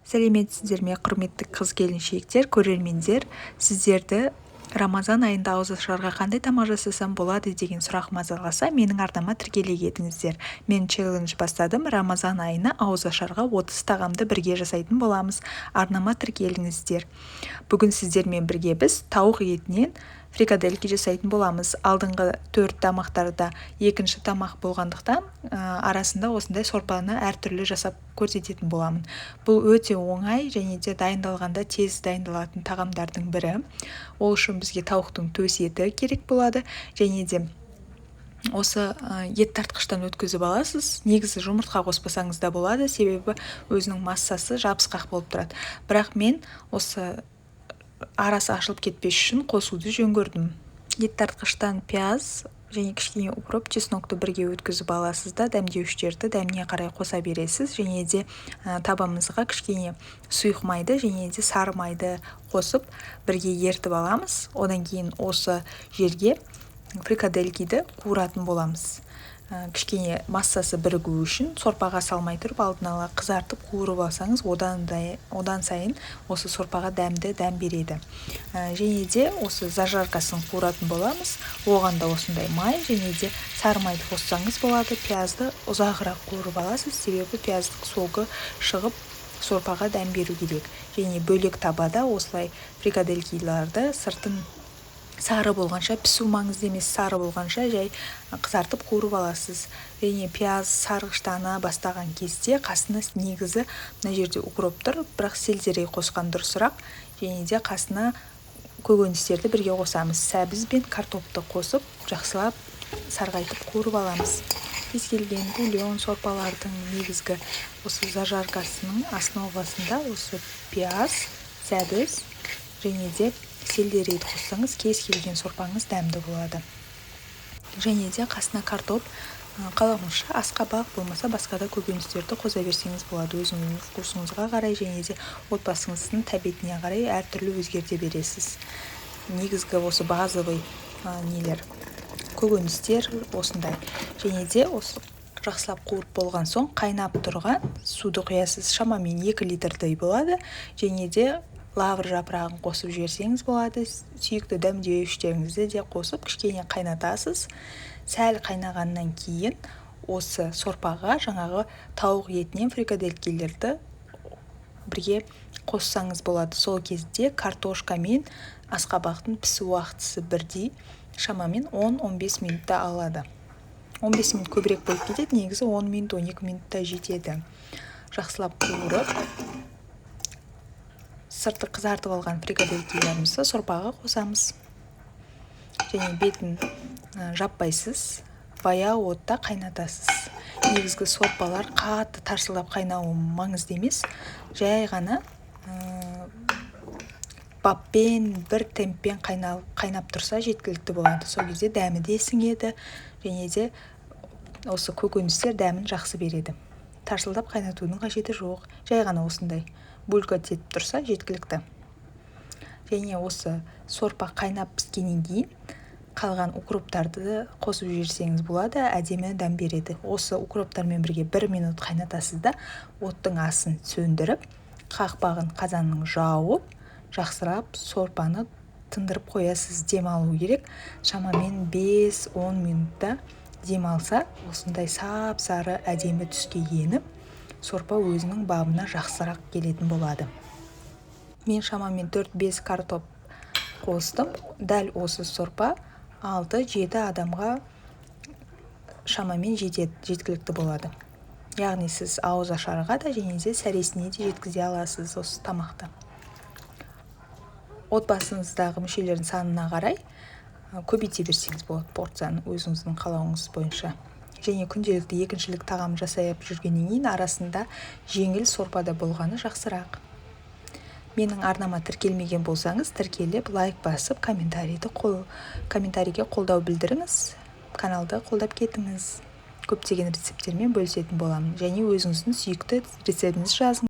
Сәлеметсіздер ме, құрметті қыз-келіншектер, көрермендер. Сіздерді Рамазан айында ауызашарға қандай тамақ жасасам болады деген сұрақ мазаласа, менің арнама тіркеле кетіңіздер. Мен челлендж бастадым. Рамазан айына ауызашарға 30 тағамды бірге жасайтын боламыз. Арнама тіркеліңіздер. Бүгін сіздермен бірге біз тауық етінен фрикадельки жасайтын боламыз. Алдыңғы 4 тамақтарда екінші тамақ болғандықтан арасында осындай сорпаны әртүрлі жасап көрсететін боламын. Бұл өте оңай және де дайындалғанда тез дайындалатын тағамдардың бірі. Ол үшін бізге тауықтың төс еті керек болады, және де осы ет тартқыштан өткізіп аласыз. Негізі жұмыртқа қоспасаңыз да болады, себебі өзінің массасы жабысқақ болып тұрады. Бірақ мен осы арасы ашылып кетпес үшін қосуды жөн көрдім. Ет тартқыштан пияз және кішкене укроп, чеснокты бірге өткізіп аласыз да дәмдеуіштерді дәміне қарай қоса бересіз, және де табамызға кішкене сұйық майды және де сары майды қосып бірге ертіп аламыз. Одан кейін осы жерге фрикаделькиді қуыратын боламыз. Кішкене массасы бірігу үшін сорпаға салмай тұрып алдын ала қызартып қуырып алсаңыз, одан сайын осы сорпаға дәм береді. Және де осы зажаркасын қуыратын боламыз. Оған да осындай май және де сары майды қоссаңыз болады. Пиязды ұзағырақ қуырып аласыз, себебі пияздың соғы шығып сорпаға дәм беру керек. Және бөлек табада осылай фрикаделькиларды сыртын сары болғанша, пісу маңызды емес, сары болғанша жай қызартып қуырып аласыз. Және пияз сарғыштана бастаған кезде қасына негізі мына жерде укроп тұр, бірақ сельдерей қосқан дұрысырақ. Және де қасына көкөністерді бірге қосамыз. Сәбіз бен картопты қосып, жақсылап сарғайтып қуырып аламыз. Кез келген бульон сорпалардың негізгі осы зажаркасының основасында осы пияз, сәбіз және де сельдерейді қоссаңыз, кез келген сорпаңыз дәмді болады. Және де қасына картоп, қалауыңызша асқабақ болмаса басқа да көкөністерді қоса берсеңіз болады. Өзіңіздің вкусыңызға қарай және де отбасыңыздың тәбетіне қарай әртүрлі өзгерте бересіз. Негізгі осы базовый көкөністер осындай. Және де осы жақсылап қуырып болған соң қайнап тұрған суды құясыз, шамамен 2 литрдей болады. Және де лавр жапырағын қосып жіберсеңіз болады. Сүйікті дәмдеуіштеріңізді де қосып кішкене қайнатасыз. Сәл қайнағаннан кейін осы сорпаға жаңағы тауық етінен фрикаделькилерді бірге қоссаңыз болады. Сол кезде картошка мен асқабақтың пісу уақытысы бірдей, шамамен 10-15 минутта алады. 15 минут көбірек болып кетеді, негізі 10 минут, 12 минутта жетеді. Жақсылап қуырып, сырты қызартып алған фрикаделькилерімізді сорпаға қосамыз. Және бетін жаппайсыз, баяу отта қайнатасыз. Негізгі сорпалар қатты тарсылдап қайнауы маңызды емес, жай ғана баппен, бір темппен қайнап тұрса жеткілікті болады. Сол кезде дәмі де сіңеді, және де осы көкөністер дәмін жақсы береді. Тарсылдап қайнатудың қажеті жоқ, жай ғана осындай булька тетіп тұрса жеткілікті. Және осы сорпа қайнап піскеннен кейін қалған укроптарды қосып жіберсеңіз болады, әдемі дәм береді. Осы укроптармен бірге 1 минут қайнатасыз да, оттың асын сөндіріп, қақпағын қазанның жауып, жақсырап сорпаны тындырып қоясыз. Демалу керек. Шамамен 5-10 минутта демалса, осындай сап-сары әдемі түске еніп, сорпа өзінің бабына жақсырақ келетін болады. Мен шамамен 4-5 картоп қостым. Дәл осы сорпа 6-7 адамға шамамен жеткілікті болады. Яғни сіз ауызашарға да және де сәресіне де жеткізе аласыз осы тамақты. Отбасыңыздағы мүшелердің санына қарай көбейте берсеңіз болады порцияны өзіңіздің қалауыңыз бойынша. Және күнделікті екіншілік тағам жасайып жүргеннен кейін арасында жеңіл сорпада болғаны жақсырақ. Менің арнама тіркелмеген болсаңыз, тіркеліп, лайк басып, комментарийге қолдау білдіріңіз. Каналды қолдап кетіңіз. Көптеген рецептермен бөлісетін боламын. Және өзіңіздің сүйікті рецептіңізді жазыңыз.